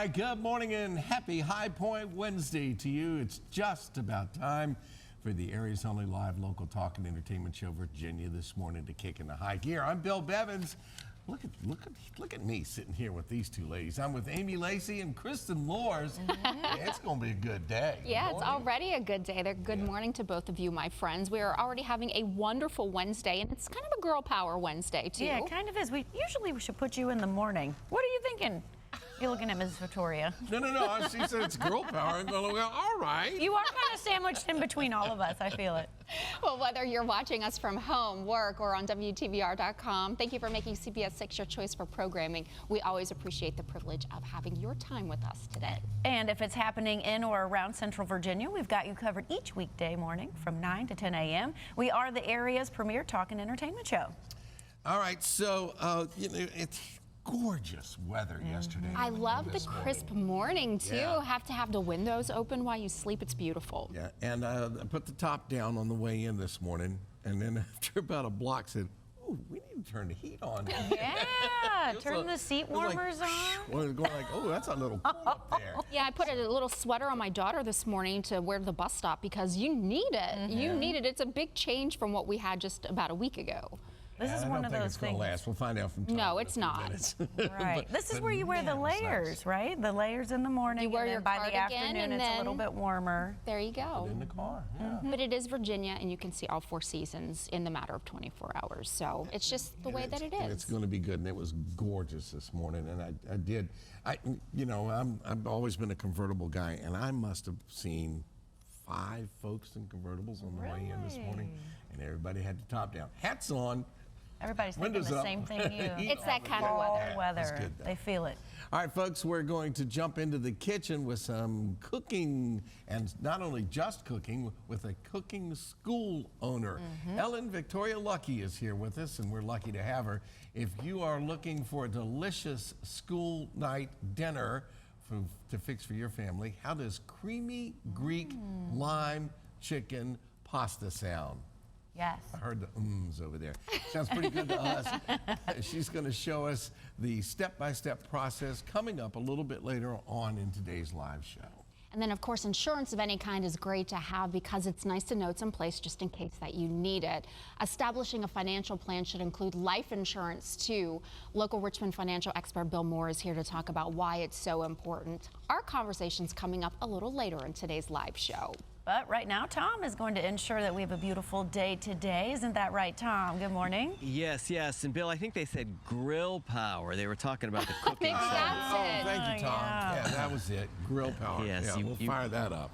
right, good morning and happy High Point Wednesday to you. It's just about time for the area's only live local talk and entertainment show, Virginia, this morning to kick in the high gear. I'm Bill Bevins. Look at me sitting here with these two ladies. I'm with Amy Lacey and Kristen Lors. Yeah, it's going to be a good day. Yeah, it's already a good day. Good morning to both of you, my friends. We are already having a wonderful Wednesday, and it's kind of a girl power Wednesday, too. Yeah, it kind of is. We should put you in the morning. What are you thinking? You're looking at Mrs. Victoria. No. She said it's girl power. I'm going, well, all right. You are kind of sandwiched in between all of us. I feel it. Well, whether you're watching us from home, work, or on wtvr.com, thank you for making CBS 6 your choice for programming. We always appreciate the privilege of having your time with us today. And if it's happening in or around Central Virginia, we've got you covered each weekday morning from 9 to 10 a.m. We are the area's premier talk and entertainment show. All right, so, it's gorgeous weather yesterday. I love the crisp morning, too. Yeah. Have to have the windows open while you sleep. It's beautiful. Yeah, and I put the top down on the way in this morning, and then after about a block said, ooh, we need to turn the heat on. Yeah, turn the seat warmers on. Well, going like, oh, that's a little cool up there. Yeah, I put a little sweater on my daughter this morning to wear to the bus stop because you need it. You need it. It's a big change from what we had just about a week ago. This is one of those things. Last. We'll find out from Tom. No, it's not. Right. This is where you wear the layers, right? The layers in the morning. You wear your by the cardigan, afternoon, and it's a then little bit warmer. There you go. In the car. Yeah. But it is Virginia, and you can see all 4 seasons in the matter of 24 hours. So it's just the way that it is. It's going to be good, and it was gorgeous this morning. And I've always been a convertible guy, and I must have seen 5 folks in convertibles on the way in this morning, and everybody had the top down, hats on. Everybody's thinking Windows the up. same thing you. It's that kind of weather. Weather. Good, they feel it. All right, folks, we're going to jump into the kitchen with some cooking, and not only just cooking, with a cooking school owner. Ellen Victoria Lucky is here with us, and we're lucky to have her. If you are looking for a delicious school night dinner to fix for your family, how does creamy Greek lime chicken pasta sound? Yes. I heard the ums over there. Sounds pretty good to us. She's going to show us the step-by-step process coming up a little bit later on in today's live show. And then, of course, insurance of any kind is great to have because it's nice to know it's in place just in case that you need it. Establishing a financial plan should include life insurance, too. Local Richmond financial expert Bill Moore is here to talk about why it's so important. Our conversation's coming up a little later in today's live show. But right now, Tom is going to ensure that we have a beautiful day today. Isn't that right, Tom? Good morning. Yes. And Bill, I think they said grill power. They were talking about the cooking Maybe side. that's it. Thank you, Tom. Yeah, that was it. Grill power. Yes, yeah, we'll fire that up.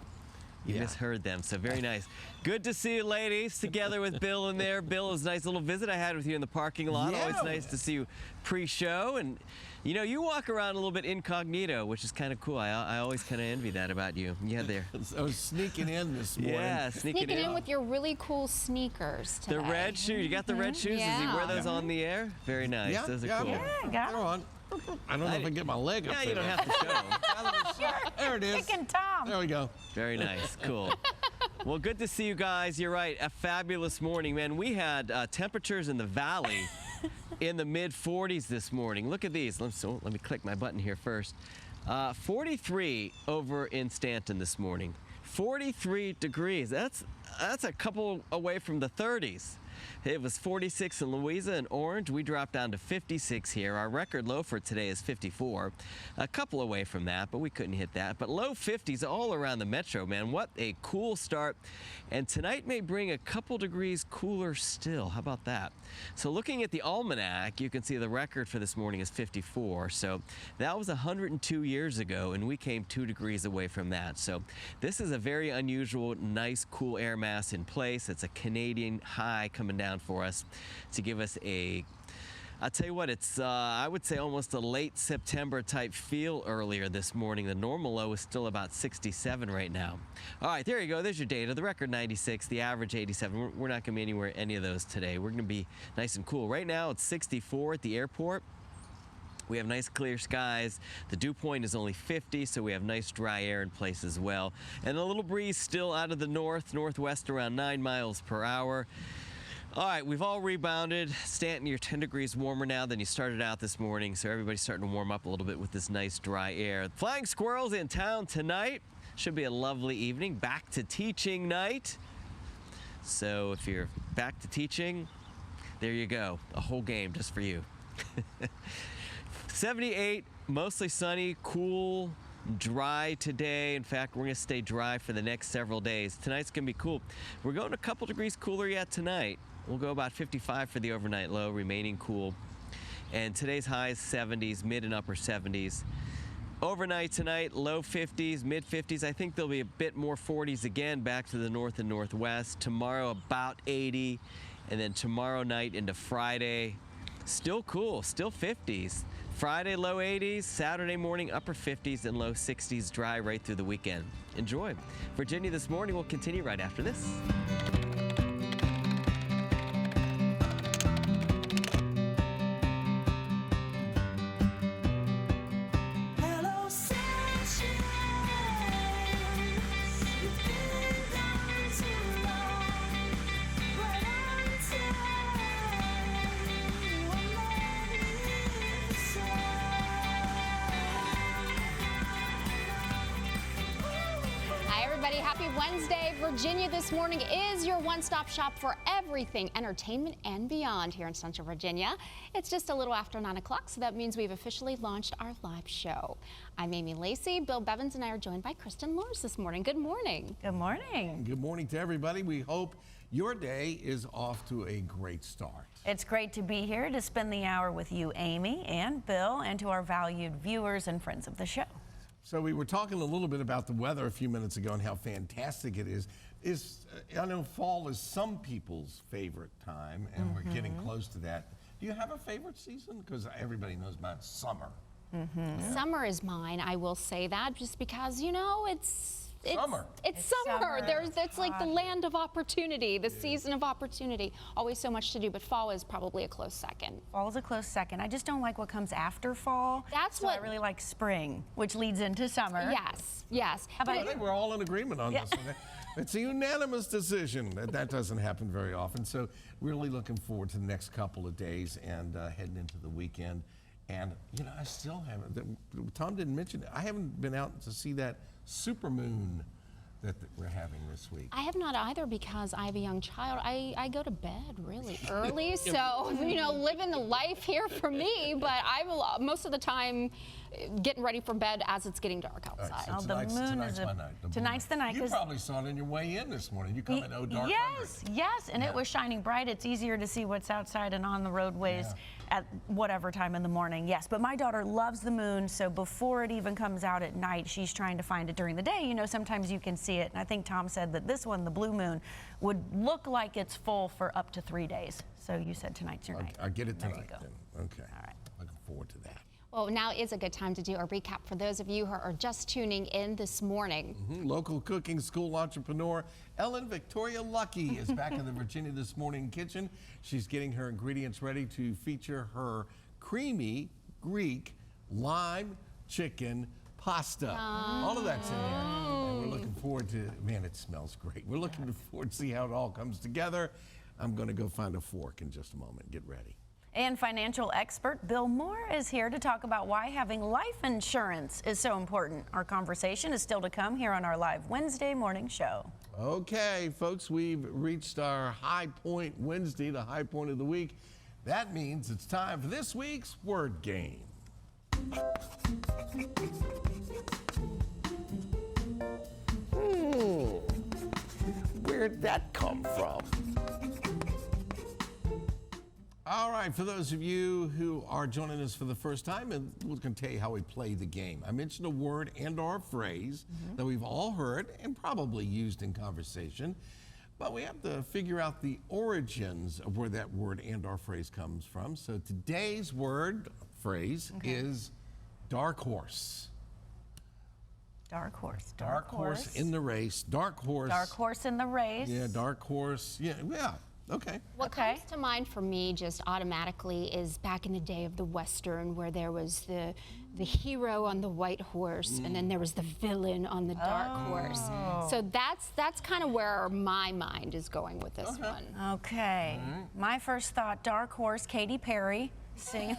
You misheard them, so very nice. Good to see you, ladies, together with Bill in there. Bill, it was a nice little visit I had with you in the parking lot. Yeah. Always nice to see you pre-show. And, you walk around a little bit incognito, which is kind of cool. I always kind of envy that about you. You had there. I was sneaking in this morning. Yeah, Sneaking in with your really cool sneakers today. The red shoes. You got the red shoes? Yeah. Does he wear those on the air? Very nice. Yeah, Those are yeah, cool. Yeah, got They're it. on. I don't know if I can get my leg up Yeah, there. you don't have to show them. There it is. Kicking Tom. There we go. Very nice. Cool. Well, good to see you guys. You're right. A fabulous morning, man. We had temperatures in the valley in the mid-40s this morning. Look at these. Let me click my button here first. 43 over in Stanton this morning. 43 degrees. That's a couple away from the 30s. It was 46 in Louisa and Orange. We dropped down to 56 here. Our record low for today is 54. A couple away from that, but we couldn't hit that. But low 50s all around the metro, man. What a cool start. And tonight may bring a couple degrees cooler still. How about that? So looking at the almanac, you can see the record for this morning is 54. So that was 102 years ago, and we came 2 degrees away from that. So this is a very unusual, nice, cool air mass in place. It's a Canadian high coming down for us to give us I'll tell you what, it's, I would say almost a late September type feel earlier this morning. The normal low is still about 67 right now. All right, there you go. There's your data. The record 96, the average 87. We're not going to be anywhere any of those today. We're going to be nice and cool. Right now, it's 64 at the airport. We have nice clear skies. The dew point is only 50, so we have nice dry air in place as well. And a little breeze still out of the northwest around 9 miles per hour. All right, we've all rebounded. Stanton, you're 10 degrees warmer now than you started out this morning, so everybody's starting to warm up a little bit with this nice dry air. Flying squirrels in town tonight. Should be a lovely evening. Back to teaching night. So if you're back to teaching, there you go. A whole game just for you. 78, mostly sunny, cool, dry today. In fact, we're going to stay dry for the next several days. Tonight's going to be cool. We're going a couple degrees cooler yet tonight. We'll go about 55 for the overnight low, remaining cool. And today's high is 70s, mid and upper 70s. Overnight tonight, low 50s, mid 50s. I think there'll be a bit more 40s again back to the north and northwest. Tomorrow about 80. And then tomorrow night into Friday, still cool, still 50s. Friday, low 80s, Saturday morning, upper 50s and low 60s, dry right through the weekend. Enjoy. Virginia This Morning will continue right after this. Happy Wednesday. Virginia This Morning is your one-stop shop for everything entertainment and beyond here in Central Virginia. It's just a little after 9 o'clock, so that means we've officially launched our live show. I'm Amy Lacey. Bill Bevins and I are joined by Kristen Lors this morning. Good morning. Good morning. Good morning to everybody. We hope your day is off to a great start. It's great to be here to spend the hour with you, Amy and Bill, and to our valued viewers and friends of the show. So we were talking a little bit about the weather a few minutes ago and how fantastic it is. I know fall is some people's favorite time, and we're getting close to that. Do you have a favorite season? Because everybody knows about summer. Yeah. Summer is mine. I will say that just because, you know, it's summer. It's summer. It's like the land of opportunity, the season of opportunity. Always so much to do, but fall is probably a close second. Fall is a close second. I just don't like what comes after fall. That's I really like spring, which leads into summer. Yes, yes. How about I think we're all in agreement on this one. It's a unanimous decision. That doesn't happen very often. So really looking forward to the next couple of days and heading into the weekend. And, you know, I still haven't, Tom didn't mention it, I haven't been out to see that supermoon that we're having this week. I have not either because I have a young child. I go to bed really early, so, you know, living the life here for me, but I'm most of the time getting ready for bed as it's getting dark outside. Right, so tonight's the night. You probably saw it on your way in this morning. You come in dark. Yes, and it was shining bright. It's easier to see what's outside and on the roadways at whatever time in the morning. Yes, but my daughter loves the moon, so before it even comes out at night, she's trying to find it during the day. You know, sometimes you can see it, and I think Tom said that this one, the blue moon, would look like it's full for up to 3 days. So you said tonight's your night. I'll get it tonight There you then. Okay. All right. Looking forward to that. Well, now is a good time to do a recap for those of you who are just tuning in this morning. Local cooking school entrepreneur Ellen Victoria Lucky is back in the Virginia This Morning kitchen. She's getting her ingredients ready to feature her creamy Greek lime chicken pasta. All of that's in there. And we're looking forward to, man, it smells great. We're looking forward to see how it all comes together. I'm going to go find a fork in just a moment. Get ready. And financial expert Bill Moore is here to talk about why having life insurance is so important. Our conversation is still to come here on our live Wednesday morning show. Okay, folks, we've reached our high point Wednesday, the high point of the week. That means it's time for this week's word game. Where'd that come from? All right, for those of you who are joining us for the first time, and we're going to tell you how we play the game. I mentioned a word and or phrase that we've all heard and probably used in conversation, but we have to figure out the origins of where that word and or phrase comes from. So today's phrase is dark horse. Dark horse. Dark horse in the race. Dark horse. Dark horse in the race. Yeah, dark horse. Yeah. Okay. What comes to mind for me just automatically is back in the day of the Western, where there was the hero on the white horse, and then there was the villain on the dark horse. So that's kind of where my mind is going with this one. Okay. My first thought, dark horse, Katy Perry singing.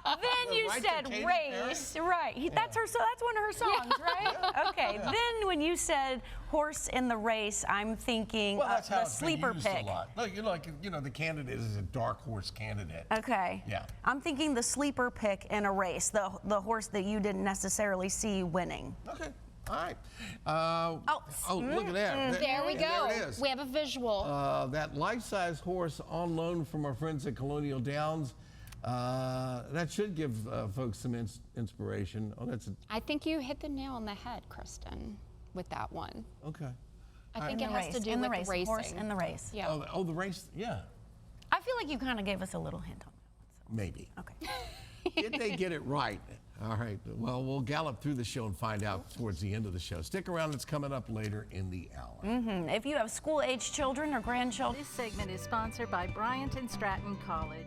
Then you Right to said Katy race, right? That's her. So that's one of her songs, right? Okay. Then when you said horse in the race, I'm thinking Well, that's how the it's been sleeper used pick. a lot. Look, the candidate is a dark horse candidate. Okay. Yeah. I'm thinking the sleeper pick in a race, the horse that you didn't necessarily see winning. Okay. All right. Look at that. There we go. There it is. We have a visual. That life-size horse on loan from our friends at Colonial Downs. That should give folks some inspiration. Oh, I think you hit the nail on the head, Kristen, with that one. okay. I think it In the has race, to do in the with race, racing. horse in the race. Yeah. The race. Yeah, I feel like you kind of gave us a little hint on maybe. that. Okay. Did they get it right? All right. Well, we'll gallop through the show and find out towards the end of the show. Stick around. It's coming up later in the hour. If you have school-age children or grandchildren. This segment is sponsored by Bryant and Stratton College.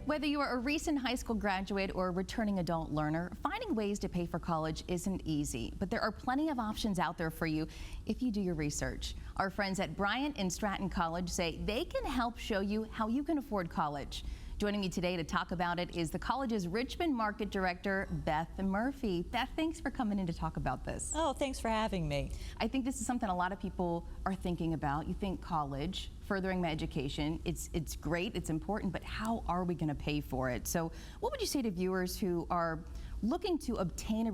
Whether you are a recent high school graduate or a returning adult learner, finding ways to pay for college isn't easy, but there are plenty of options out there for you if you do your research. Our friends at Bryant and Stratton College say they can help show you how you can afford college. Joining me today to talk about it is the college's Richmond Market Director, Beth Murphy. Beth, thanks for coming in to talk about this. Oh, thanks for having me. I think this is something a lot of people are thinking about. You think college, furthering my education, it's great, it's important, but how are we going to pay for it? So what would you say to viewers who are looking to obtain a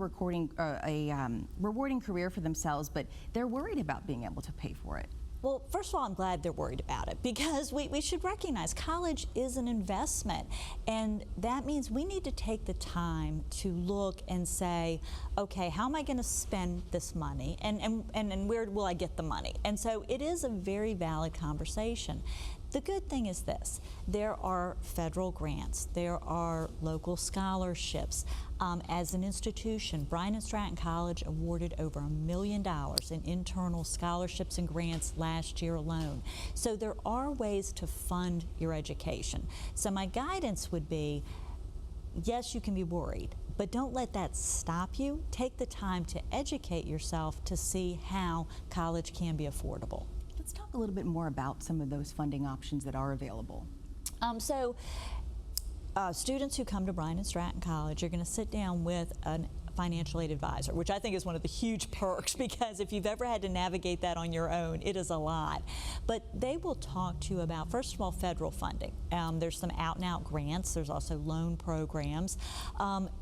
rewarding career for themselves, but they're worried about being able to pay for it? Well, first of all, I'm glad they're worried about it, because we should recognize college is an investment, and that means we need to take the time to look and say, okay, how am I going to spend this money, and where will I get the money? And so it is a very valid conversation. The good thing is this: there are federal grants, there are local scholarships. As an institution, Bryant and Stratton College awarded over $1 million in internal scholarships and grants last year alone. So there are ways to fund your education. So my guidance would be, yes, you can be worried, but don't let that stop you. Take the time to educate yourself to see how college can be affordable. Let's talk a little bit more about some of those funding options that are available. Students who come to Bryant and Stratton College are going to sit down with a financial aid advisor, which I think is one of the huge perks, because if you've ever had to navigate that on your own, it is a lot. But they will talk to you about, first of all, federal funding. There's some out-and-out grants. There's also loan programs.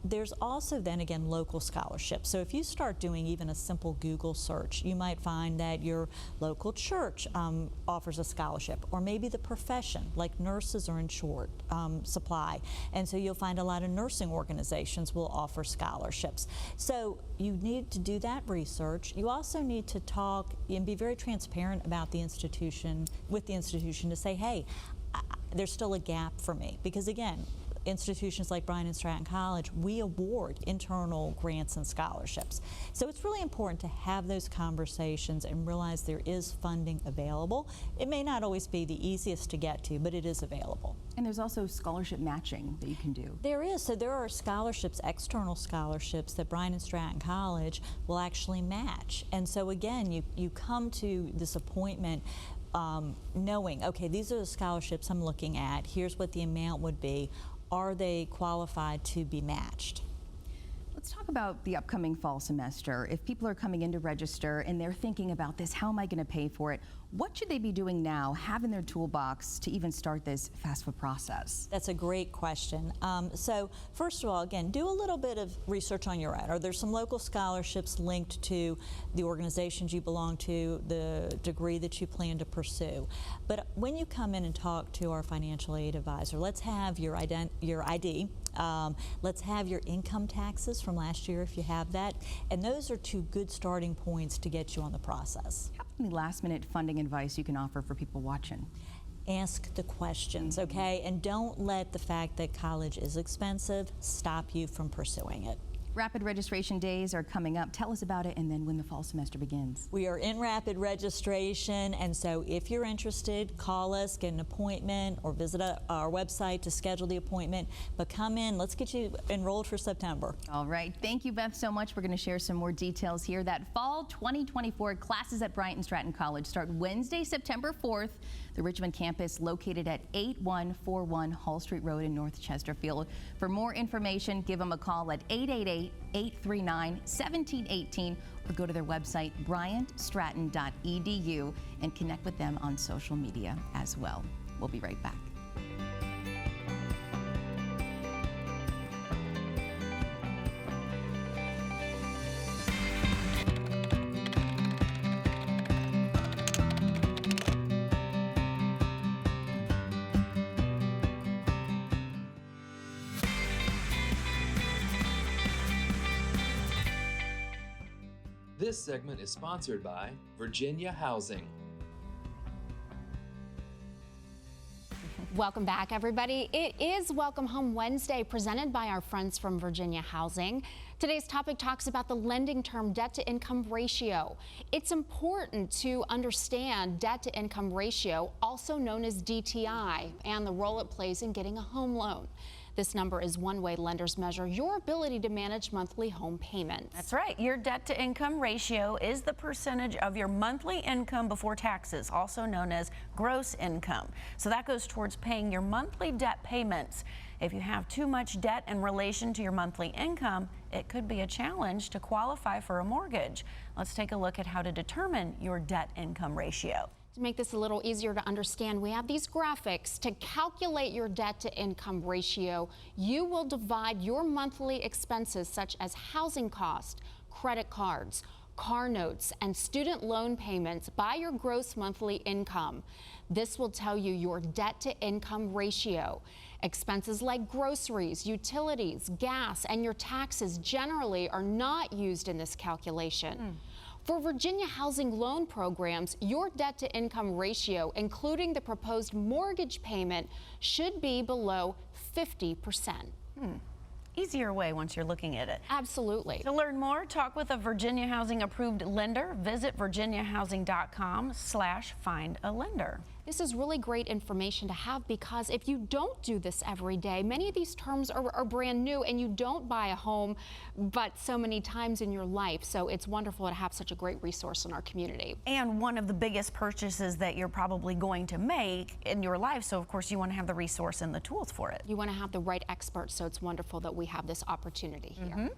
There's also, then again, local scholarships. So if you start doing even a simple Google search, you might find that your local church offers a scholarship, or maybe the profession, like nurses are in short supply. And so you'll find a lot of nursing organizations will offer scholarships. So you need to do that research. You also need to talk and be very transparent about the institution, with the institution, to say, hey, there's still a gap for me. Because again, institutions like Bryant and Stratton College, we award internal grants and scholarships. So it's really important to have those conversations and realize there is funding available. It may not always be the easiest to get to, but it is available. And there's also scholarship matching that you can do. There is. So there are scholarships, external scholarships, that Bryant and Stratton College will actually match. And so again, you come to this appointment knowing, okay, these are the scholarships I'm looking at. Here's what the amount would be. Are they qualified to be matched? Let's talk about the upcoming fall semester. If people are coming in to register and they're thinking about this, how am I going to pay for it? What should they be doing now, have in their toolbox to even start this FAFSA process? That's a great question. So first of all, again, do a little bit of research on your own. Are there some local scholarships linked to the organizations you belong to, the degree that you plan to pursue? But when you come in and talk to our financial aid advisor, let's have your ID. Let's have your income taxes from last year if you have that. And those are two good starting points to get you on the process. Any last-minute funding advice you can offer for people watching? Ask the questions, okay? And don't let the fact that college is expensive stop you from pursuing it. Rapid registration days are coming up. Tell us about it and then when the fall semester begins. We are in rapid registration, and so if you're interested, call us, get an appointment, or visit our website to schedule the appointment. But come in, let's get you enrolled for September. All right. Thank you, Beth, so much. We're going to share some more details here. That fall 2024 classes at Bryant and Stratton College start Wednesday, September 4th. The Richmond campus located at 8141 Hall Street Road in North Chesterfield. For more information, give them a call at 888-839-1718 or go to their website, bryantstratton.edu, and connect with them on social media as well. We'll be right back. This segment is sponsored by Virginia Housing. Welcome back, everybody. It is Welcome Home Wednesday, presented by our friends from Virginia Housing. Today's topic talks about the lending term debt-to-income ratio. It's important to understand debt-to-income ratio, also known as DTI, and the role it plays in getting a home loan. This number is one way lenders measure your ability to manage monthly home payments. That's right. Your debt-to-income ratio is the percentage of your monthly income before taxes, also known as gross income. So that goes towards paying your monthly debt payments. If you have too much debt in relation to your monthly income, it could be a challenge to qualify for a mortgage. Let's take a look at how to determine your debt-income ratio. To make this a little easier to understand, we have these graphics. To calculate your debt-to-income ratio, you will divide your monthly expenses such as housing costs, credit cards, car notes, and student loan payments by your gross monthly income. This will tell you your debt-to-income ratio. Expenses like groceries, utilities, gas, and your taxes generally are not used in this calculation. For Virginia Housing loan programs, your debt-to-income ratio, including the proposed mortgage payment, should be below 50%. Easier way once you're looking at it. Absolutely. To learn more, talk with a Virginia Housing approved lender. Visit virginiahousing.com/find-a-lender. This is really great information to have because if you don't do this every day, many of these terms are brand new and you don't buy a home but so many times in your life. So it's wonderful to have such a great resource in our community. And one of the biggest purchases that you're probably going to make in your life. So of course you want to have the resource and the tools for it. You want to have the right experts, so it's wonderful that we have this opportunity here.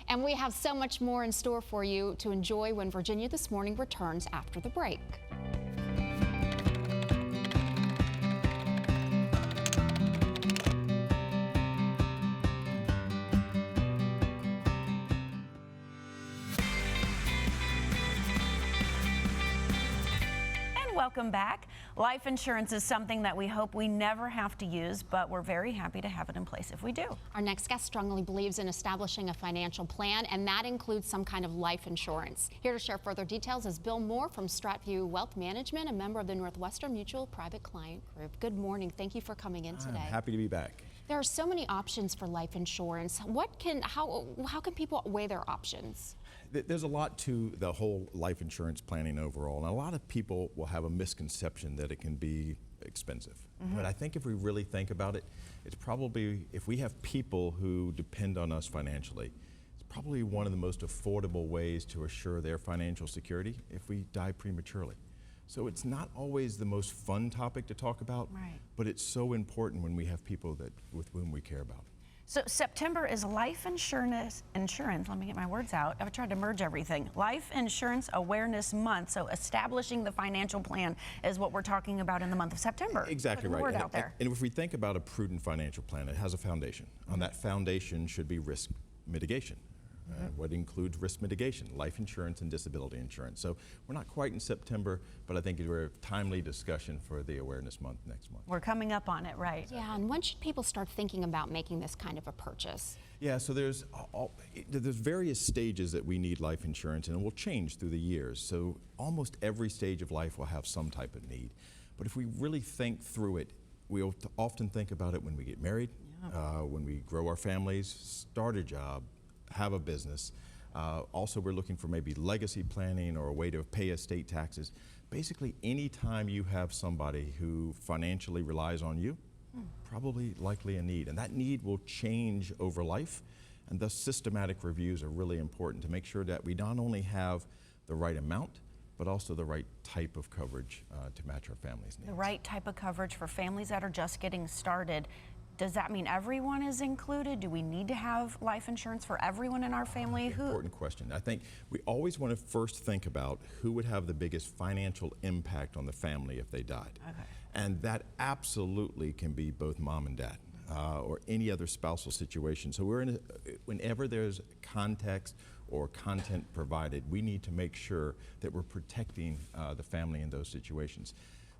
And we have so much more in store for you to enjoy when Virginia This Morning returns after the break. Welcome back. Life insurance is something that we hope we never have to use, but we're very happy to have it in place if we do. Our next guest strongly believes in establishing a financial plan, and that includes some kind of life insurance. Here to share further details is Bill Moore from Stratview Wealth Management, a member of the Northwestern Mutual Private Client Group. Good morning. Thank you for coming in today. I'm happy to be back. There are so many options for life insurance. How can people weigh their options? There's a lot to the whole life insurance planning overall, and a lot of people will have a misconception that it can be expensive. But I think if we really think about it, it's probably, if we have people who depend on us financially, it's probably one of the most affordable ways to assure their financial security if we die prematurely. So it's not always the most fun topic to talk about, but it's so important when we have people with whom we care about. So September is life insurance, let me get my words out. I've tried to merge everything. Life Insurance Awareness Month. So establishing the financial plan is what we're talking about in the month of September. Exactly right. Word out there. And if we think about a prudent financial plan, it has a foundation. On that foundation should be risk mitigation. What includes risk mitigation, life insurance and disability insurance. So we're not quite in September, but I think we're a timely discussion for the Awareness Month next month. We're coming up on it, right? Yeah, and when should people start thinking about making this kind of a purchase? Yeah, so there's various stages that we need life insurance, and it will change through the years. So almost every stage of life will have some type of need. But if we really think through it, we'll often think about it when we get married, when we grow our families, start a job, have a business. Also, we're looking for maybe legacy planning or a way to pay estate taxes. Basically, anytime you have somebody who financially relies on you, probably likely a need. And that need will change over life. And thus, systematic reviews are really important to make sure that we not only have the right amount, but also the right type of coverage to match our family's needs. The right type of coverage for families that are just getting started. Does that mean everyone is included? Do we need to have life insurance for everyone in our family? Important question. I think we always want to first think about who would have the biggest financial impact on the family if they died. Okay. And that absolutely can be both mom and dad or any other spousal situation. So whenever there's context or content provided, we need to make sure that we're protecting the family in those situations.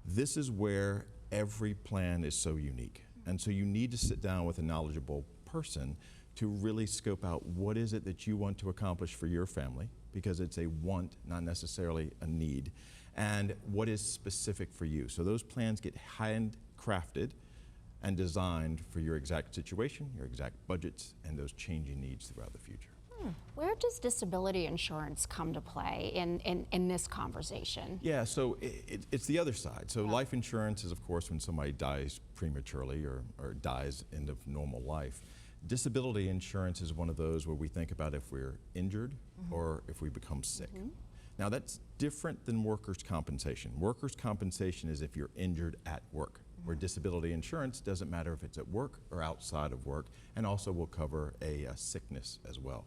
This is where every plan is so unique. And so you need to sit down with a knowledgeable person to really scope out what is it that you want to accomplish for your family, because it's a want, not necessarily a need, and what is specific for you. So those plans get handcrafted and designed for your exact situation, your exact budgets, and those changing needs throughout the future. Where does disability insurance come to play in this conversation? Yeah, so it's the other side. So life insurance is, of course, when somebody dies prematurely or dies end of normal life. Disability insurance is one of those where we think about if we're injured or if we become sick. Now, that's different than workers' compensation. Workers' compensation is if you're injured at work, where disability insurance doesn't matter if it's at work or outside of work, and also will cover a sickness as well.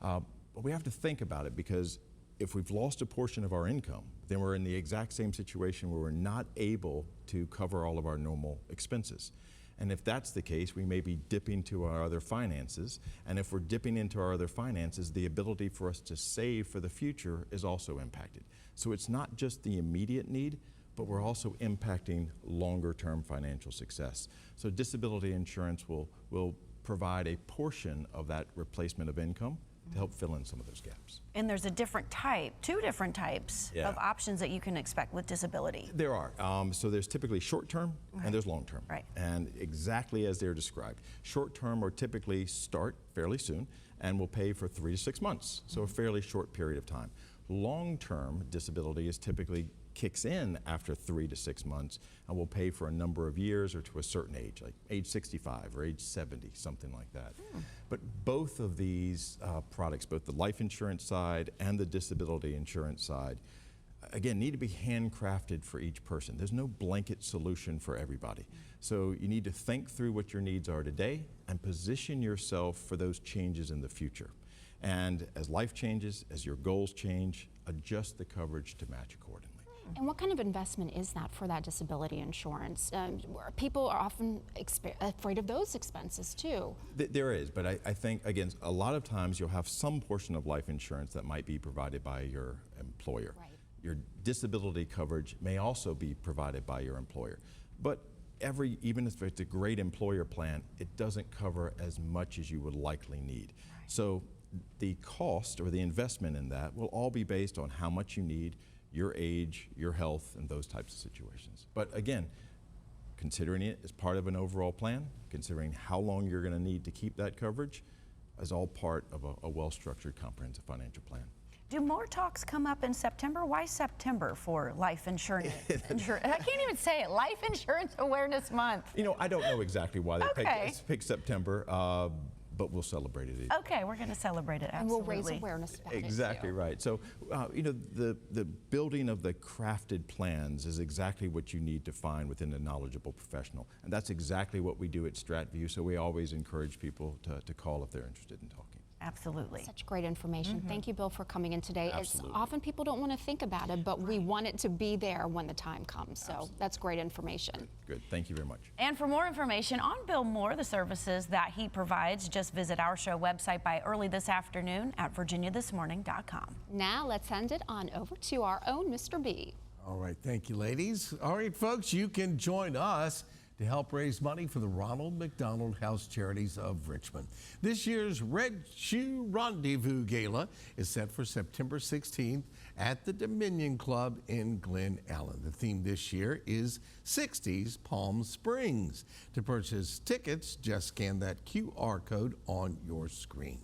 But we have to think about it, because if we've lost a portion of our income, then we're in the exact same situation where we're not able to cover all of our normal expenses. And if that's the case, we may be dipping to our other finances. And if we're dipping into our other finances, the ability for us to save for the future is also impacted. So it's not just the immediate need, but we're also impacting longer-term financial success. So disability insurance will provide a portion of that replacement of income to help fill in some of those gaps. And there's a different type, two different types of options that you can expect with disability. There are. So there's typically short-term and there's long-term. Right. And exactly as they're described. Short-term are typically start fairly soon and will pay for 3 to 6 months, so a fairly short period of time. Long-term disability is typically kicks in after 3 to 6 months and will pay for a number of years or to a certain age, like age 65 or age 70, something like that. But both of these products, both the life insurance side and the disability insurance side, again, need to be handcrafted for each person. There's no blanket solution for everybody. So you need to think through what your needs are today and position yourself for those changes in the future. And as life changes, as your goals change, adjust the coverage to match accordingly. And what kind of investment is that for that disability insurance? People are often afraid of those expenses too. There is, but I think, again, a lot of times you'll have some portion of life insurance that might be provided by your employer. Right. Your disability coverage may also be provided by your employer. But even if it's a great employer plan, it doesn't cover as much as you would likely need. Right. So the cost or the investment in that will all be based on how much you need, your age, your health, and those types of situations. But again, considering it as part of an overall plan, considering how long you're going to need to keep that coverage, is all part of a well-structured, comprehensive financial plan. Do more talks come up in September? Why September for life insurance? I can't even say it. Life Insurance Awareness Month. You know, I don't know exactly why they picked September, but we'll celebrate it. Okay, we're going to celebrate it, absolutely. And we'll raise awareness about it, Exactly too. right. So, you know, the building of the crafted plans is exactly what you need to find within a knowledgeable professional. And that's exactly what we do at StratView, so we always encourage people to call if they're interested in talking. Absolutely. Such great information. Thank you, Bill, for coming in today. Absolutely. It's often people don't want to think about it, but we want it to be there when the time comes. So that's great information. Good. Thank you very much. And for more information on Bill Moore, the services that he provides, just visit our show website by early this afternoon at virginiathismorning.com. Now let's send it on over to our own Mr. B. All right, thank you, ladies. All right, folks, you can join us to help raise money for the Ronald McDonald House Charities of Richmond. This year's Red Shoe Rendezvous Gala is set for September 16th at the Dominion Club in Glen Allen. The theme this year is 60s Palm Springs. To purchase tickets, just scan that QR code on your screen.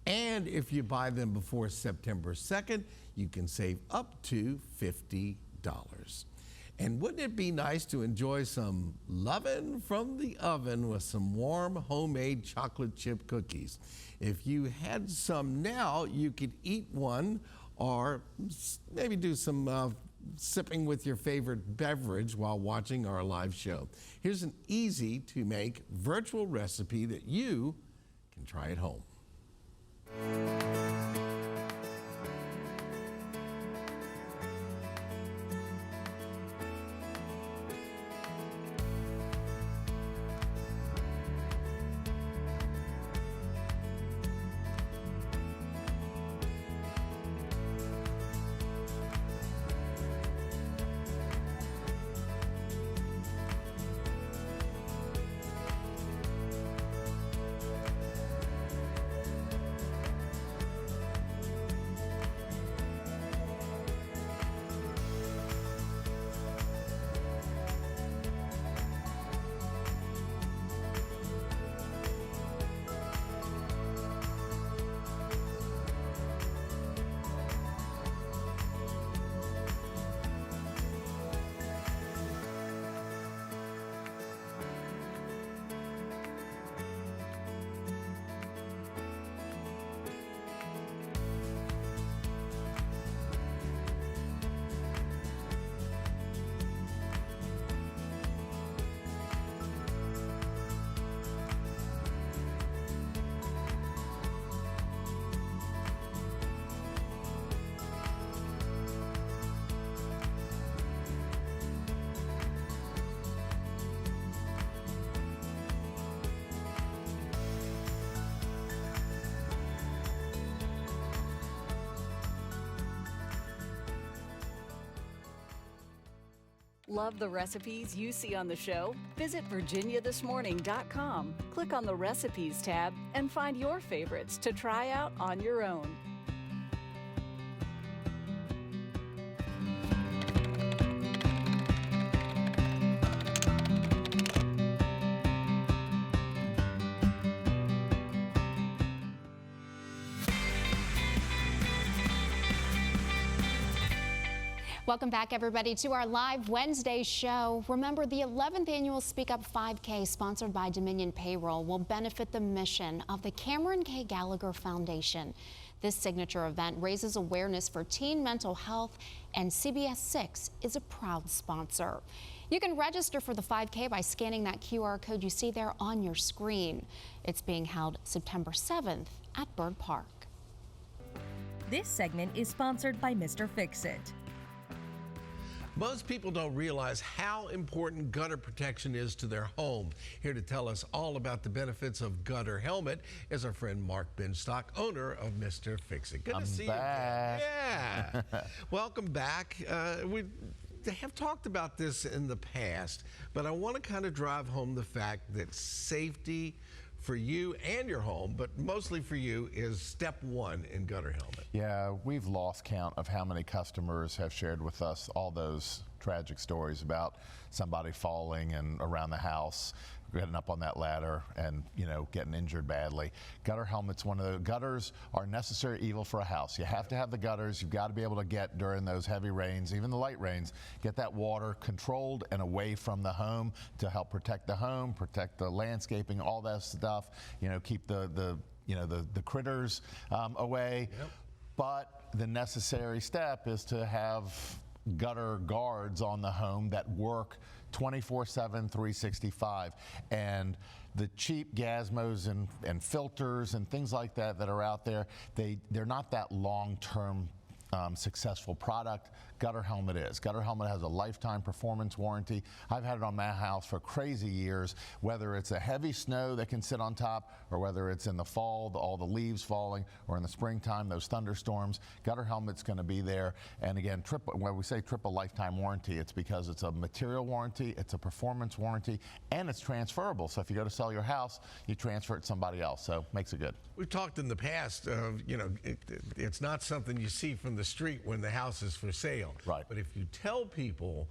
And if you buy them before September 2nd, you can save up to $50. And wouldn't it be nice to enjoy some lovin' from the oven with some warm homemade chocolate chip cookies? If you had some now, you could eat one or maybe do some sipping with your favorite beverage while watching our live show. Here's an easy to make virtual recipe that you can try at home. Love the recipes you see on the show? Visit virginiathismorning.com. Click on the Recipes tab and find your favorites to try out on your own. Welcome back, everybody, to our live Wednesday show. Remember, the 11th annual Speak Up 5K, sponsored by Dominion Payroll, will benefit the mission of the Cameron K. Gallagher Foundation. This signature event raises awareness for teen mental health, and CBS 6 is a proud sponsor. You can register for the 5K by scanning that QR code you see there on your screen. It's being held September 7th at Bird Park. This segment is sponsored by Mr. Fix-It. Most people don't realize how important gutter protection is to their home. Here to tell us all about the benefits of Gutter Helmet is our friend Mark Benstock, owner of Mr. Fix-It. Good to see back. you again. Yeah. Welcome back. We have talked about this in the past, but I want to kind of drive home the fact that safety for you and your home, but mostly for you, is step one in Gutter Helmet. Yeah, we've lost count of how many customers have shared with us all those tragic stories about somebody falling and around the house, getting up on that ladder and, you know, getting injured badly. Gutter helmets, one of the gutters are a necessary evil for a house. You have to have the gutters. You've got to be able to get, during those heavy rains, even the light rains, get that water controlled and away from the home to help protect the home, protect the landscaping, all that stuff, you know, keep the critters away. Yep. But the necessary step is to have gutter guards on the home that work 24/7, 365. And the cheap Gazmos and filters and things like that that are out there, they're not that long-term successful product. Gutter Helmet is. Gutter Helmet has a lifetime performance warranty. I've had it on my house for crazy years, whether it's a heavy snow that can sit on top or whether it's in the fall, all the leaves falling, or in the springtime, those thunderstorms. Gutter Helmet's going to be there. And again, when we say triple lifetime warranty, it's because it's a material warranty, it's a performance warranty, and it's transferable. So if you go to sell your house, you transfer it to somebody else. So makes it good. We've talked in the past of, you know, it's not something you see from the street when the house is for sale. Right. But if you tell people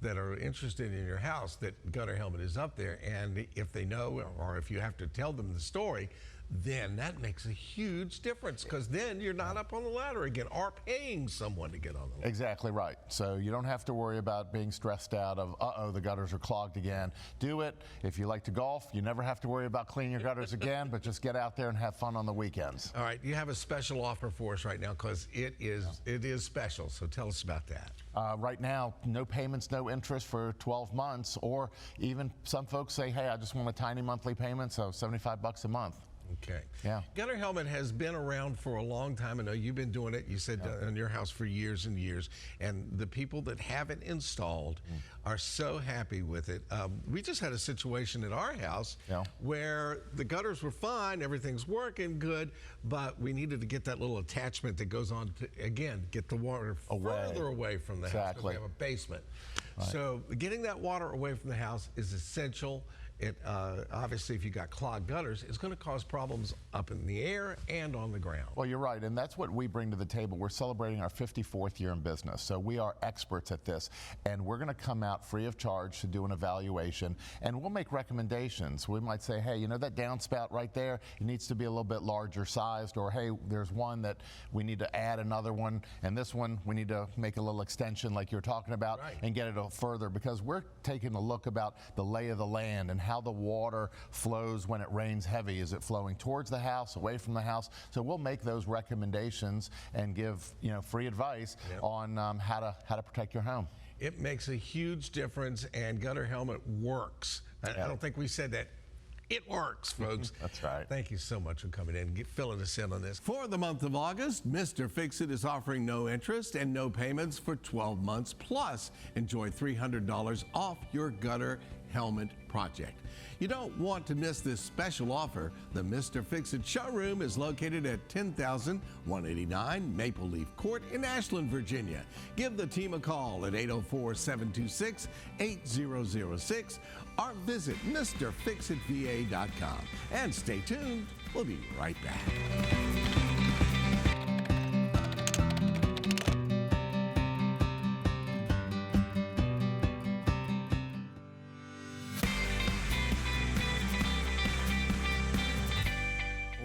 that are interested in your house that Gutter Helmet is up there, and if they know, or if you have to tell them the story, then that makes a huge difference, because then you're not up on the ladder again or paying someone to get on the ladder. Exactly right. So you don't have to worry about being stressed out of, uh-oh, the gutters are clogged again. Do it. If you like to golf, you never have to worry about cleaning your gutters again, but just get out there and have fun on the weekends. All right, you have a special offer for us right now, because it is special, so tell us about that. Right now, no payments, no interest for 12 months, or even some folks say, hey, I just want a tiny monthly payment, so $75 a month. Okay. Yeah. Gutter helmet has been around for a long time. I know you've been doing it, you said, in your house for years and years. And the people that have it installed are so happy with it. We just had a situation at our house where the gutters were fine, everything's working good, but we needed to get that little attachment that goes on to, again, get the water further away from the house, because we have a basement. Right. So getting that water away from the house is essential. It obviously, if you got clogged gutters, it's going to cause problems up in the air and on the ground. Well, you're right, and that's what we bring to the table. We're celebrating our 54th year in business, so we are experts at this, and we're going to come out free of charge to do an evaluation, and we'll make recommendations. We might say, hey, you know that downspout right there, it needs to be a little bit larger sized, or hey, there's one that we need to add another one, and this one we need to make a little extension like you're talking about, and get it a little further, because we're taking a look about the lay of the land and how the water flows when it rains heavy. Is it flowing towards the house, away from the house? So we'll make those recommendations and give free advice on how to protect your home. It makes a huge difference, and Gutter Helmet works. I don't think we said that. It works, folks. That's right. Thank you so much for coming in and filling us in on this. For the month of August, Mr. Fix-It is offering no interest and no payments for 12 months. Plus, enjoy $300 off your gutter helmet project. You don't want to miss this special offer. The Mr. Fix-It showroom is located at 10,189 Maple Leaf Court in Ashland, Virginia. Give the team a call at 804-726-8006 or visit MrFixItVA.com. And stay tuned. We'll be right back.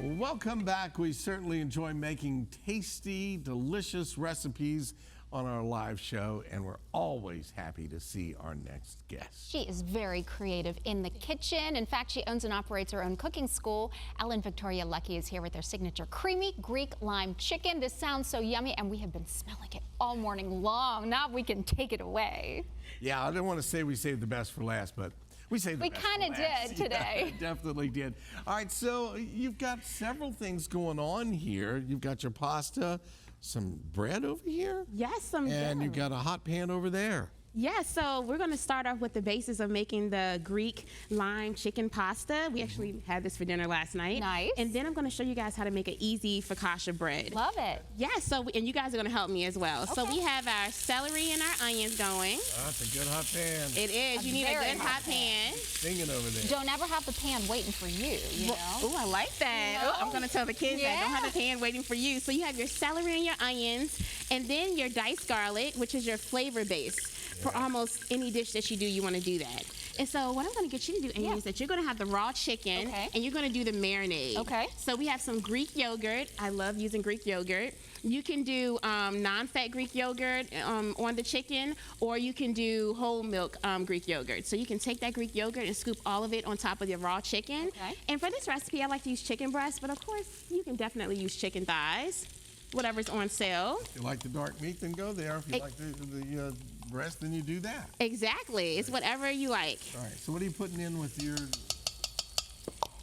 Welcome back. We certainly enjoy making tasty, delicious recipes on our live show, and we're always happy to see our next guest. She is very creative in the kitchen. In fact, she owns and operates her own cooking school. Ellen Victoria Lucky is here with her signature creamy Greek lime chicken. This sounds so yummy, and we have been smelling it all morning long. Now we can take it away. Yeah, I don't want to say we saved the best for last, but we saved the best for last. We kind of did today. Yeah, definitely did. All right, so you've got several things going on here. You've got your pasta, some bread over here. Yes, some And you've got a hot pan over there. Yeah, so we're going to start off with the basis of making the Greek lime chicken pasta. We actually had this for dinner last night. Nice. And then I'm going to show you guys how to make an easy focaccia bread. Love it. Yeah, and you guys are going to help me as well. Okay. So we have our celery and our onions going. Oh, that's a good hot pan. It is. You need a good hot pan. Singing over there. Don't ever have the pan waiting for you, you know? Oh, I like that. Oh, I'm going to tell the kids that. Don't have the pan waiting for you. So you have your celery and your onions, and then your diced garlic, which is your flavor base. For almost any dish that you do, you want to do that. And so what I'm going to get you to do, Amy, is that you're going to have the raw chicken, and you're going to do the marinade. Okay. So we have some Greek yogurt. I love using Greek yogurt. You can do non-fat Greek yogurt on the chicken, or you can do whole milk Greek yogurt. So you can take that Greek yogurt and scoop all of it on top of your raw chicken. Okay. And for this recipe, I like to use chicken breast, but of course, you can definitely use chicken thighs, whatever's on sale. If you like the dark meat, then go there. If you like the breast, then you do that. Exactly. It's whatever you like. All right. So what are you putting in with your...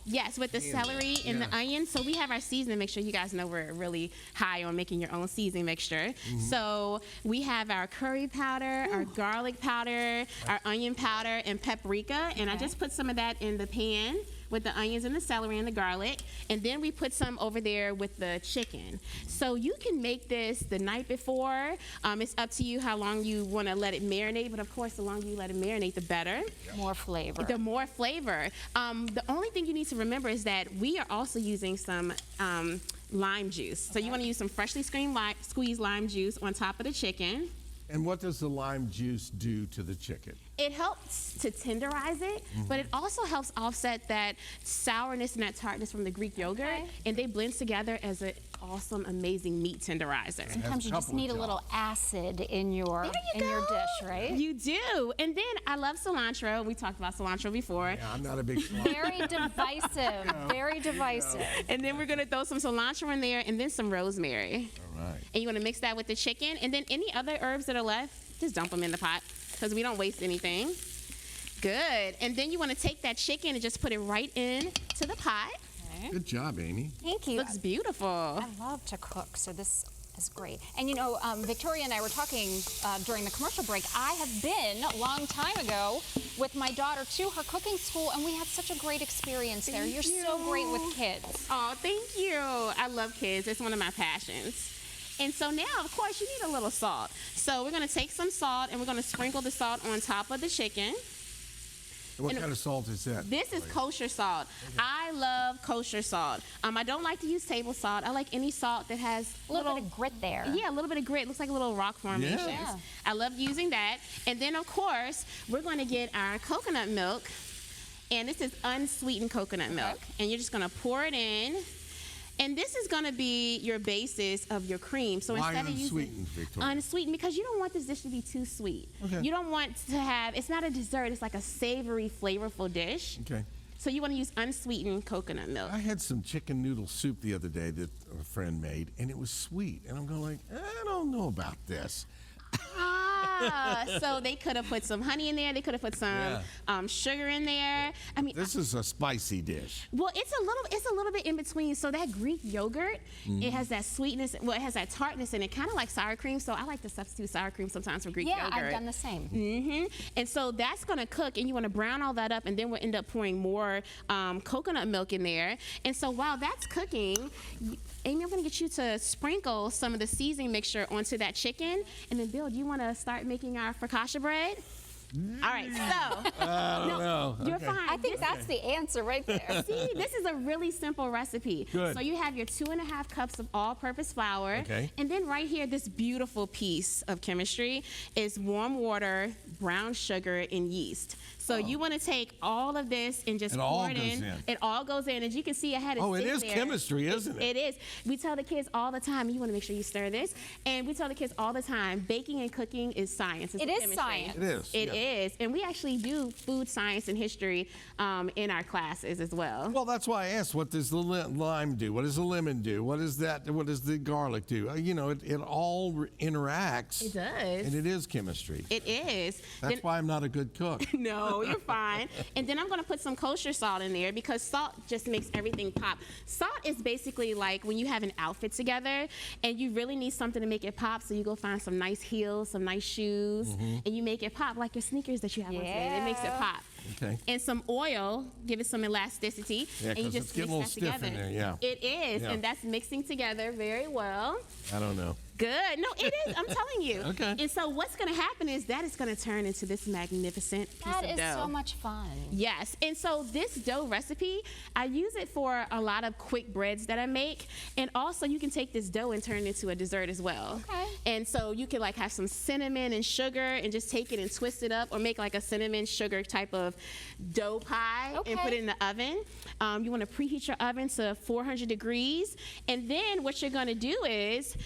Yes, with the celery and the onion. So we have our seasoning mixture. You guys know we're really high on making your own seasoning mixture. So we have our curry powder, our garlic powder, our onion powder, and paprika. And I just put some of that in the pan with the onions and the celery and the garlic, and then we put some over there with the chicken. So you can make this the night before. It's up to you how long you want to let it marinate, but of course the longer you let it marinate, the better. More flavor. The more flavor. The only thing you need to remember is that we are also using some lime juice. So you want to use some freshly squeezed lime juice on top of the chicken. And what does the lime juice do to the chicken? It helps to tenderize it, but it also helps offset that sourness and that tartness from the Greek yogurt, and they blend together as an awesome, amazing meat tenderizer. Sometimes you just need a little acid in your dish, right? You do. And then I love cilantro. We talked about cilantro before. Yeah, I'm not a big fan. Very divisive. Very divisive. And then we're gonna throw some cilantro in there and then some rosemary. All right. And you wanna mix that with the chicken, and then any other herbs that are left, just dump them in the pot, because we don't waste anything. Good. And then you wanna take that chicken and just put it right in to the pot. Good job, Amy. Thank you. Looks beautiful. I love to cook, so this is great. And you know, Victoria and I were talking during the commercial break. I have been a long time ago with my daughter to her cooking school, and we had such a great experience there. You're so great with kids. Oh, thank you. I love kids. It's one of my passions. And so now, of course, you need a little salt. So we're gonna take some salt and we're gonna sprinkle the salt on top of the chicken. What kind of salt is that? This is kosher salt. I love kosher salt. I don't like to use table salt. I like any salt that has A little bit of grit there. Yeah, a little bit of grit. Looks like a little rock formations. Yeah. I love using that. And then, of course, we're going to get our coconut milk. And this is unsweetened coconut milk. And you're just going to pour it in. And this is going to be your basis of your cream. So Why instead of unsweetened, using Victoria? unsweetened, because you don't want this dish to be too sweet. Okay. You don't want to have, it's not a dessert, it's like a savory, flavorful dish. Okay. So you want to use unsweetened coconut milk. I had some chicken noodle soup the other day that a friend made, and it was sweet. And I'm going like, I don't know about this. So they could have put some honey in there. They could have put some sugar in there. I mean, This is a spicy dish. well, it's a little bit in between. So that Greek yogurt, it has that sweetness. Well, it has that tartness in it, kind of like sour cream. So I like to substitute sour cream sometimes for Greek yogurt. Yeah, I've done the same. And so that's going to cook, and you want to brown all that up, and then we'll end up pouring more coconut milk in there. And so while that's cooking, Amy, I'm going to get you to sprinkle some of the seasoning mixture onto that chicken. And then, Bill, do you want to start making our focaccia bread? All right, so. I don't know. You're Okay. fine. I think that's the answer right there. See, this is a really simple recipe. Good. So you have your 2.5 cups of all-purpose flour. Okay. And then right here, this beautiful piece of chemistry is warm water, brown sugar, and yeast. So you want to take all of this and just It all pour it goes in. in. It all goes in. As you can see, I had it Oh, it sitting is there. chemistry, isn't it? It is. We tell the kids all the time, you want to make sure you stir this. And we tell the kids all the time, baking and cooking is science. It's It is chemistry. science. It is. It is. And we actually do food science and history in our classes as well. Well, that's why I asked, what does the lime do? What does the lemon do? What is that? What does the garlic do? You know, it all interacts. It does. And it is chemistry. It is. That's why I'm not a good cook. No, you're fine. And then I'm going to put some kosher salt in there because salt just makes everything pop. Salt is basically like when you have an outfit together and you really need something to make it pop, so you go find some nice heels, some nice shoes, and you make it pop like your sneakers that you have on today. It makes it pop. Okay. And some oil, give it some elasticity, Yeah, and you 'cause just it's getting mix a that little stiff in together. there, yeah. It is, Yeah. and that's mixing together very well. I don't know. Good. No, it is. I'm telling you. Okay. And so what's going to happen is that is going to turn into this magnificent piece That of is dough. so much fun. Yes. And so this dough recipe, I use it for a lot of quick breads that I make. And also you can take this dough and turn it into a dessert as well. Okay. And so you can like have some cinnamon and sugar and just take it and twist it up, or make like a cinnamon sugar type of dough pie and put it in the oven. You want to preheat your oven to 400 degrees. And then what you're going to do is,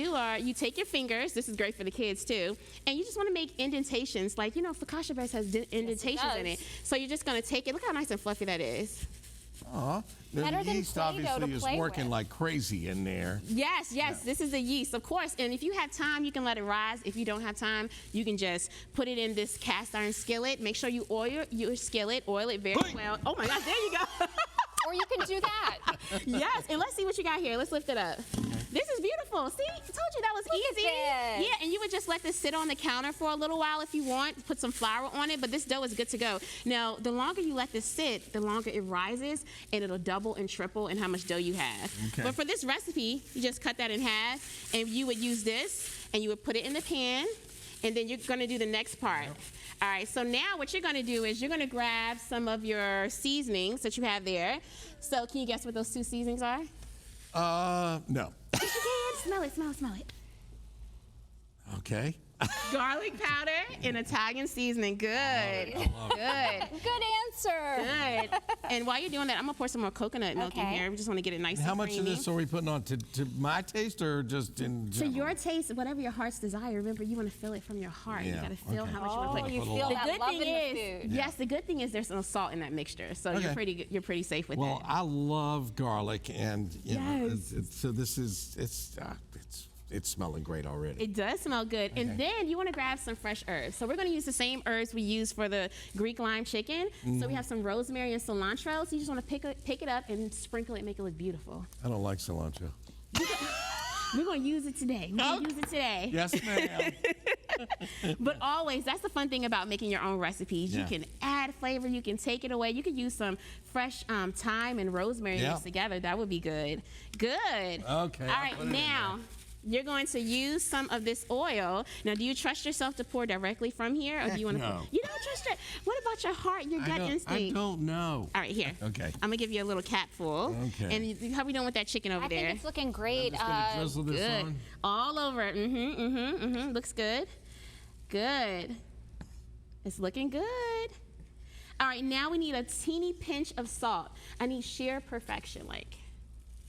you take your fingers, this is great for the kids too, and you just want to make indentations. Like, you know, focaccia bread has indentations in it. So you're just going to take it. Look how nice and fluffy that is. Aw. The Better than yeast Play-Doh to obviously is play working with. like crazy in there. Yes, this is the yeast, of course. And if you have time, you can let it rise. If you don't have time, you can just put it in this cast iron skillet. Make sure you oil your skillet, oil it very well. Oh my gosh, there you go. Or you can do that. Yes, and let's see what you got here. Let's lift it up. This is beautiful. See, I told you that was easy. that. Yeah, and you would just let this sit on the counter for a little while if you want. Put some flour on it, but this dough is good to go. Now, the longer you let this sit, the longer it rises, and it'll double and triple in how much dough you have. Okay. But for this recipe, you just cut that in half, and you would use this, and you would put it in the pan, and then you're going to do the next part. All right, so now what you're going to do is you're going to grab some of your seasonings that you have there. So can you guess what those 2 seasonings are? No. Yes, you can. Smell it, smell it, smell it. Okay. Garlic powder and Italian seasoning. Good. Good. Good answer. Good. And while you're doing that, I'm gonna pour some more coconut milk in here. We just want to get it nice and How much creamy. of this are we putting on? To my taste or just in To general? your taste, whatever your heart's desire. Remember, you want to feel it from your heart. You Yeah, gotta feel okay. how much you want to put. You feel The that good love thing in the is, food. yes, the good thing is there's no salt in that mixture, so Okay. you're pretty safe with Well, it. I love garlic, and you know, Yes. so this is it's smelling great already. It does smell good. And then you want to grab some fresh herbs. So we're going to use the same herbs we use for the Greek lime chicken. So we have some rosemary and cilantro. So you just want to pick it up and sprinkle it, make it look beautiful. I don't like cilantro. We're going to use it today. We're going to use it today. Yes, ma'am. But always, that's the fun thing about making your own recipes. Yeah. You can add flavor. You can take it away. You can use some fresh thyme and rosemary mixed together. That would be good. Good. Okay, All I'll right, put it in now. You're going to use some of this oil. Now, do you trust yourself to pour directly from here, or do you want to? no. You don't trust it. What about your heart, your gut I instinct? don't know. All right, here. Okay. I'm gonna give you a little capful. Okay. And how we doing with that chicken over I there? think it's looking great. Just gonna drizzle this Good. on. All over. Looks good. Good. It's looking good. All right, now we need a teeny pinch of salt. I need sheer perfection, like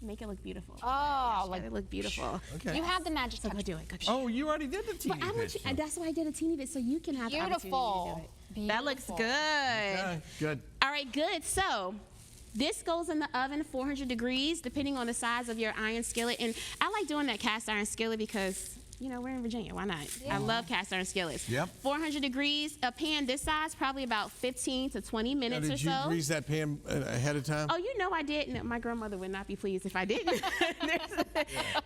make it look beautiful. Oh, Let it look beautiful. Okay. you have the magic So touch. go do it. Go do it. Oh, you already did the teeny But I want pitch, you, that's why I did a teeny bit, so you can have the opportunity to Beautiful. do it. That looks good. Okay, good. All right, good. So this goes in the oven 400 degrees, depending on the size of your iron skillet. And I like doing that cast iron skillet because, you know, we're in Virginia. Why not? I love cast iron skillets. Yep. 400 degrees, a pan this size, probably about 15 to 20 Now, minutes did or you so. grease that pan ahead of time? Oh, you know I did. No, my grandmother would not be pleased if I didn't.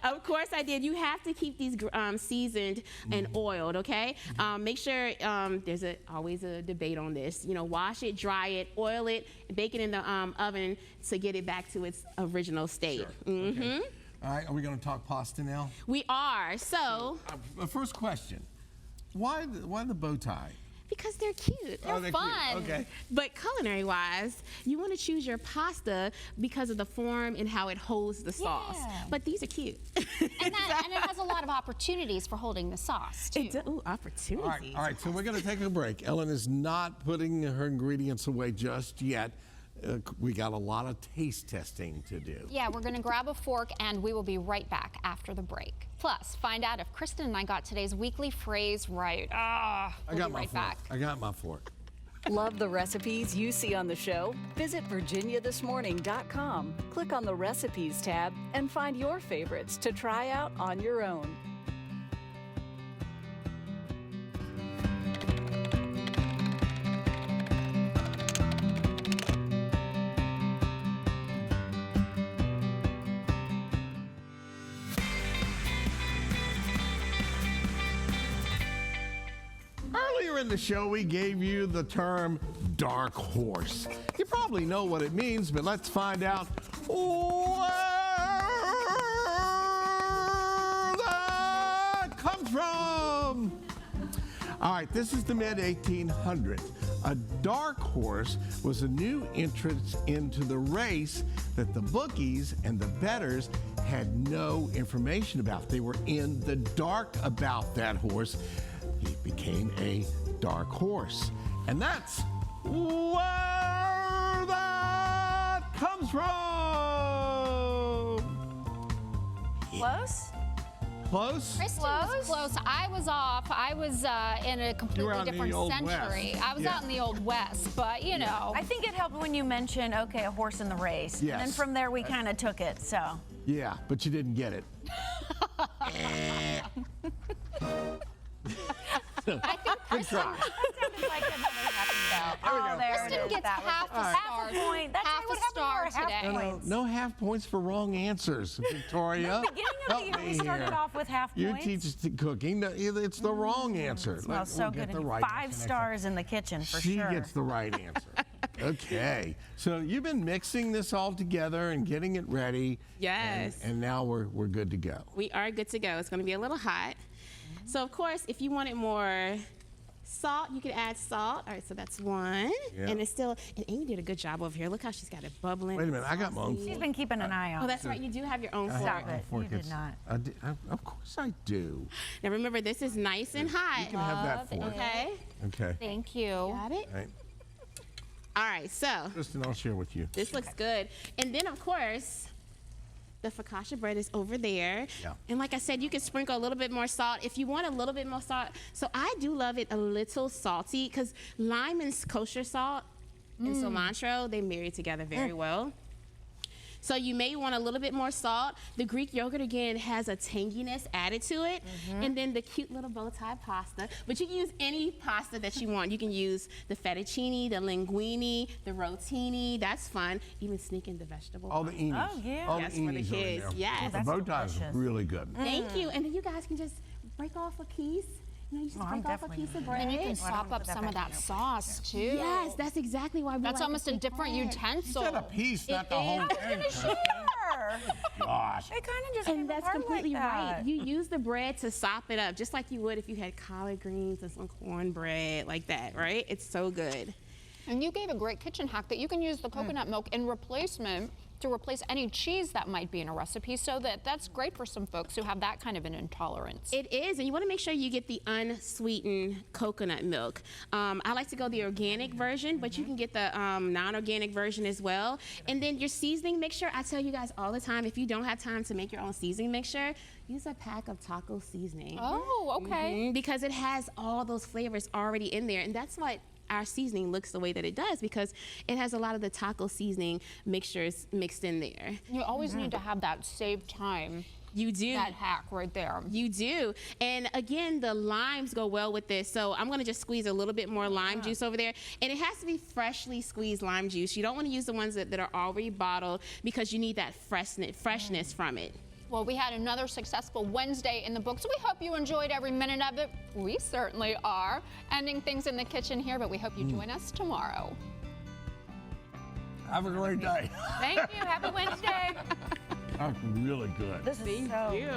Of course I did. You have to keep these seasoned and oiled, okay? Make sure there's always a debate on this. You know, wash it, dry it, oil it, bake it in the oven to get it back to its original state. Sure. Okay. All right, are we going to talk pasta now? We are. So, First question: why the bow tie? because they're cute. Oh, they're fun. cute. Okay. But culinary-wise, you want to choose your pasta because of the form and how it holds the sauce. Yeah. But these are cute. And it has a lot of opportunities for holding the sauce, too. Ooh, opportunities. All right. So we're going to take a break. Ellen is not putting her ingredients away just yet. We got a lot of taste testing to do. Yeah, we're going to grab a fork and we will be right back after the break. Plus, find out if Kristen and I got today's weekly phrase right. We'll be right back. I got my fork. Love the recipes you see on the show? Visit virginiathismorning.com. Click on the Recipes tab and find your favorites to try out on your own. Earlier in the show, we gave you the term dark horse. You probably know what it means, but let's find out where that comes from. All right, this is the mid-1800s. A dark horse was a new entrance into the race that the bookies and the bettors had no information about. They were in the dark about that horse. He became a dark horse. And that's where that comes from. Close? Close? Kristen was close. I was off. I was in a You were completely out in the different Old century. West. I was Yeah. out in the Old West, but you know. I think it helped when you mentioned, okay, a horse in the race. Yes. And then from there, we kind of took it, so. Yeah, but you didn't get it. I think Kristen, Like another happy bell. There we go. Oh, there Kristen it is. gets That was half it. a Half star. a point. That's Half right, what a happened to our star half today. points? No half points for wrong answers, Victoria. Beginning of Help the year, me we started here. off with half You points. teach us cooking. No, it's the wrong answer. Smells so We'll good. get the And right 5 answer next time. stars in the kitchen for She sure. gets the right answer. Okay. So you've been mixing this all together and getting it ready. Yes. And now we're good to go. We are good to go. It's going to be a little hot. So, of course, if you want it more Salt, you can add salt. All right, so that's one. Yeah. And it's still, and Amy did a good job over here. Look how she's got it bubbling. Wait a minute, I got my own She's been keeping an eye on. Oh, that's right. You do have your own I fork. have my fork. You did It's- not. Of course I do. Now remember, this is nice and hot. You can have that fork. Okay. Okay. Thank you. Got it? All right. All right, so Kristen, I'll share with you. this looks good. And then, of course, the focaccia bread is over there. Yeah. And like I said, you can sprinkle a little bit more salt if you want a little bit more salt. So I do love it a little salty because lime and kosher salt and cilantro, they marry together very well. So you may want a little bit more salt. The Greek yogurt, again, has a tanginess added to it. And then the cute little bow tie pasta. But you can use any pasta that you want. You can use the fettuccine, the linguine, the rotini. That's fun. Even sneak in the vegetable. All the pasta. eenies. Oh, yeah. All Yes, the for the eenies are in kids. there. Yes. The That's bow tie is delicious. really good. Thank you. And then you guys can just break off a piece. You know, you just Oh, I'm break off a definitely piece of gonna bread. And you can Why don't sop we up put that some of back that in sauce too. Yes, that's exactly why we That's like almost to a take different bread. You utensil. said a piece, not the whole thing. Kristen. Gosh. It kind of just And came that's apart completely like right. that. You use the bread to sop it up, just like you would if you had collard greens and some cornbread like that, right? It's so good. And you gave a great kitchen hack that you can use the coconut milk in replacement to replace any cheese that might be in a recipe, so that's great for some folks who have that kind of an intolerance. It is, and you want to make sure you get the unsweetened coconut milk. I like to go the organic version, but you can get the non-organic version as well. And then your seasoning mixture, I tell you guys all the time, if you don't have time to make your own seasoning mixture, use a pack of taco seasoning. Oh, okay. Because it has all those flavors already in there, and that's what our seasoning looks the way that it does, because it has a lot of the taco seasoning mixtures mixed in there. You always need to have that save time. You do. That hack right there. You do. And again, the limes go well with this. So I'm going to just squeeze a little bit more lime juice over there. And it has to be freshly squeezed lime juice. You don't want to use the ones that are already bottled, because you need that freshness from it. Well, we had another successful Wednesday in the books. We hope you enjoyed every minute of it. We certainly are. Ending things in the kitchen here, but we hope you join us tomorrow. Have a great day. Thank you. Happy Wednesday. That's really good. This is Thank you.